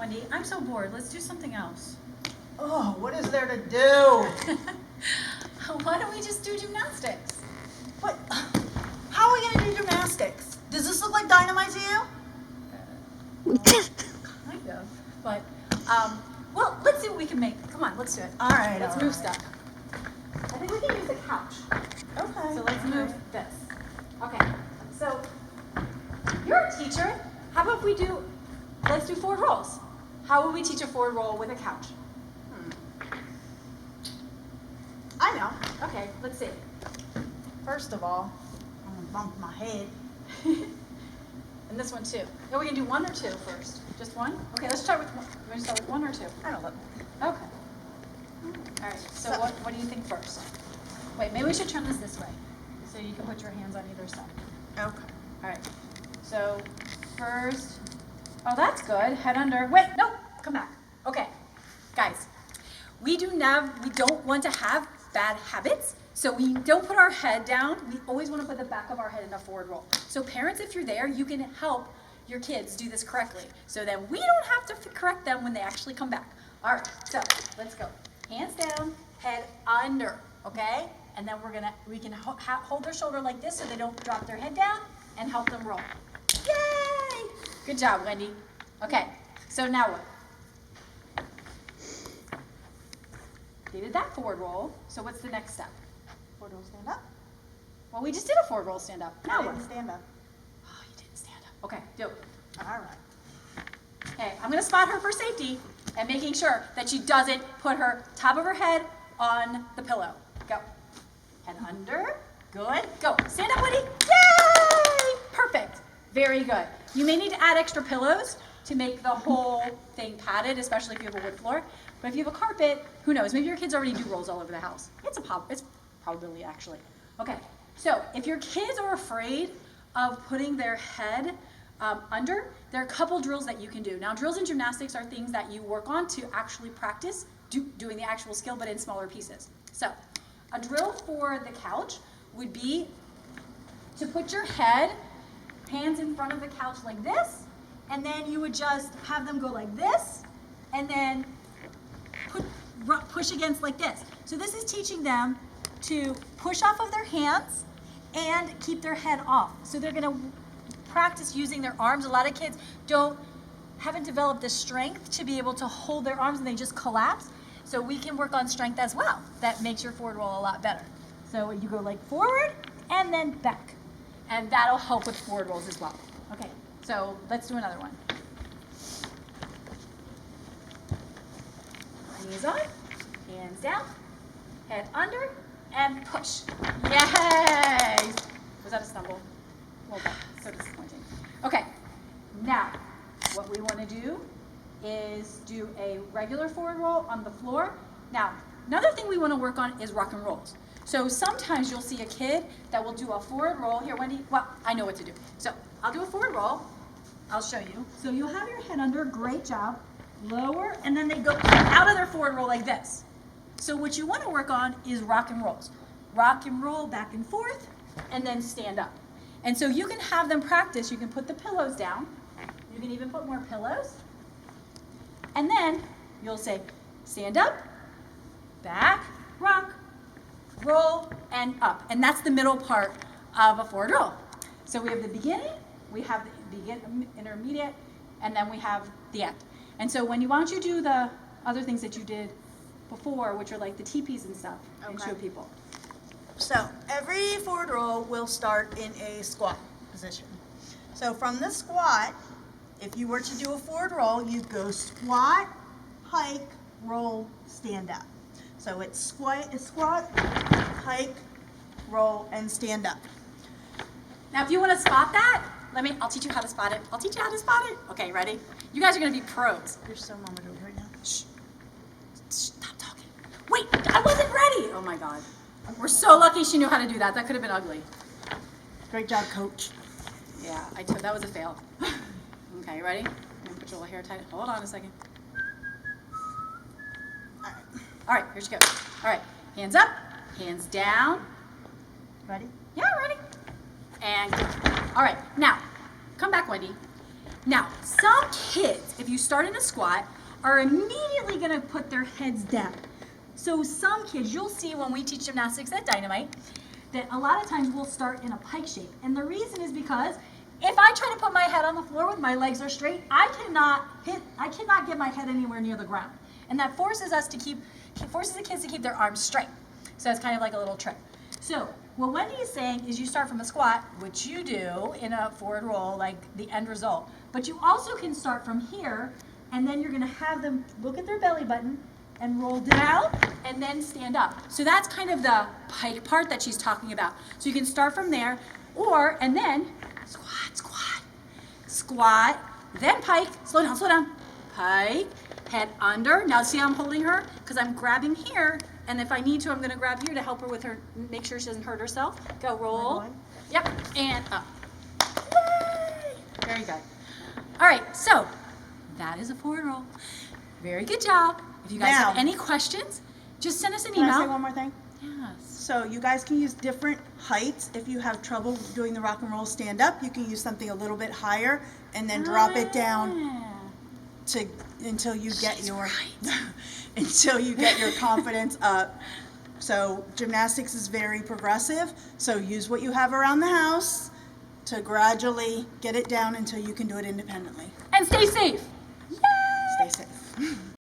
Wendy, I'm so bored. Let's do something else. Oh, what is there to do? Why don't we just do gymnastics? What? How are we going to do gymnastics? Does this look like Dynamite to you? Kind of. But, well, let's see what we can make. Come on, let's do it. All right. Let's all move right. stuff. I think we can use the couch. Okay. So let's all move right. this. Okay. So you're a teacher. How about we do, let's do forward rolls. How would we teach a forward roll with a couch? I know. Okay, let's see. First of all, I'm going to bump my head. And this one too. Are we gonna do one or two first? Just one? Okay, let's start with one. We're gonna start with one or two. I don't look. Okay. All right, so what do you think first? Wait, maybe we should turn this way so you can put your hands on either side. Okay. All right, so first, oh, that's good. Head under. Wait, no, come back. Okay, guys, we don't want to have bad habits, so we don't put our head down. We always want to put the back of our head in a forward roll. So parents, if you're there, you can help your kids do this correctly, so then we don't have to correct them when they actually come back. All right, so let's go. Hands down, head under, okay? And then we can hold their shoulder like this so they don't drop their head down and help them roll. Yay! Good job, Wendy. Okay, so now what? They did that forward roll, so what's the next step? Forward roll, stand up. Well, we just did a forward roll stand up. Now I what? didn't stand up. Oh, you didn't stand up. Okay, do it. All right. Okay, I'm gonna spot her for safety and making sure that she doesn't put her top of her head on the pillow. Go. Head under. Good. Go. Stand up, Wendy. Yay! Perfect. Very good. You may need to add extra pillows to make the whole thing padded, especially if you have a wood floor. But if you have a carpet, who knows? Maybe your kids already do rolls all over the house. It's probability, actually. Okay, so if your kids are afraid of putting their head under, there are a couple drills that you can do. Now, drills in gymnastics are things that you work on to actually practice doing the actual skill, but in smaller pieces. So, a drill for the couch would be to put your hands in front of the couch like this, and then you would just have them go like this, and then push against like this. So this is teaching them to push off of their hands and keep their head off. So they're gonna practice using their arms. A lot of kids haven't developed the strength to be able to hold their arms and they just collapse. So we can work on strength as well. That makes your forward roll a lot better. So you go like forward and then back. And that'll help with forward rolls as well. Okay, so let's do another one. Knees on, hands down, head under, and push. Yay! Was that a stumble? Well done. So disappointing. Okay, now what we want to do is do a regular forward roll on the floor. Now, another thing we want to work on is rock and rolls. So sometimes you'll see a kid that will do a forward roll. Here, Wendy, well, I know what to do. So I'll do a forward roll. I'll show you. So you'll have your head under, great job. Lower, and then they go out of their forward roll like this. So what you want to work on is rock and rolls. Rock and roll back and forth, and then stand up. And so you can have them practice. You can put the pillows down. You can even put more pillows. And then you'll say, stand up, back, rock, roll, and up. And that's the middle part of a forward roll. So we have the beginning, we have the intermediate, and then we have the end. And so Wendy, why don't you do the other things that you did before, which are like the teepees and stuff, and show people. So every forward roll will start in a squat position. So from the squat, if you were to do a forward roll, you'd go squat, hike, roll, stand up. So it's squat, hike, roll, and stand up. Now if you want to spot that, I'll teach you how to spot it. I'll teach you how to spot it. Okay, ready? You guys are going to be pros. You're so mama dude right now. Shh. Stop talking. Wait, I wasn't ready. Oh my God. We're so lucky she knew how to do that. That could have been ugly. Great job, coach. Yeah, that was a fail. Okay, ready? I'm going to put your little hair tight. Hold on a second. All right, here she goes. All right, hands up, hands down. Ready? Yeah, ready. And good. All right, now, come back, Wendy. Now, some kids, if you start in a squat, are immediately gonna put their heads down. So some kids, you'll see when we teach gymnastics at Dynamite, that a lot of times we'll start in a pike shape. And the reason is because if I try to put my head on the floor when my legs are straight, I cannot get my head anywhere near the ground. And that forces the kids to keep their arms straight. So it's kind of like a little trick. So what Wendy is saying is you start from a squat, which you do in a forward roll, like the end result. But you also can start from here, and then you're gonna have them look at their belly button and roll down and then stand up. So that's kind of the pike part that she's talking about. So you can start from there, and then squat, squat, squat, then pike, slow down, pike, head under. Now see how I'm holding her? Because I'm grabbing here, and if I need to, I'm gonna grab here to help her with her, make sure she doesn't hurt herself. Go, roll. Yep, and up. Yay! Very good. All right, so that is a forward roll. Very good job. If you guys have any questions, just send us an email. Can I say one more thing? Yes. So you guys can use different heights. If you have trouble doing the rock and roll stand up, you can use something a little bit higher and then drop it down until you get your until you get your confidence up. So gymnastics is very progressive. So use what you have around the house to gradually get it down until you can do it independently. And stay safe. Yay! Stay safe.